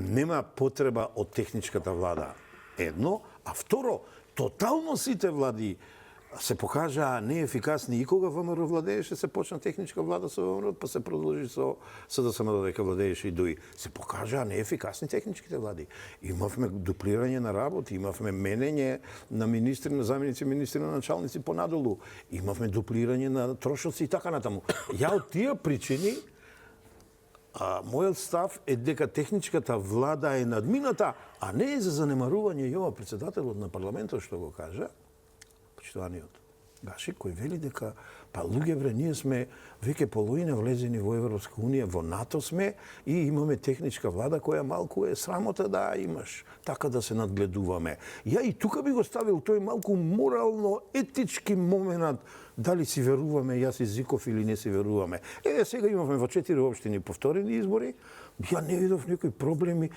нема потреба од техничката влада. Едно, а второ, тотално сите влади се покажаа неефикасни и кога ВМРО владееше, се почна техничка влада со ВМРО, па се продолжи со СДСМ додека владееше и ДОИ. Се покажаа неефикасни техничките влади. Имавме дуплирање на работи, имавме менење на министри, на заменици министри, на началници понадолу, имавме дуплирање на трошоци и така натаму. Ја од тие причини мојот став е дека техничката влада е надмината, а не е за занемарување и ова председателот на парламентот што го кажа, почитуваниот Гаши, кој вели дека па луѓе бре, ние сме веќе половина влезени во Европска унија, во НАТО сме и имаме техничка влада која малку е срамота да имаш, така да се надгледуваме. Ја и тука би го ставил тој малку морално етички момент, дали си веруваме јас Зиков или не си веруваме. Сега имавме во 4 општини повторени избори, ја не видов некои проблеми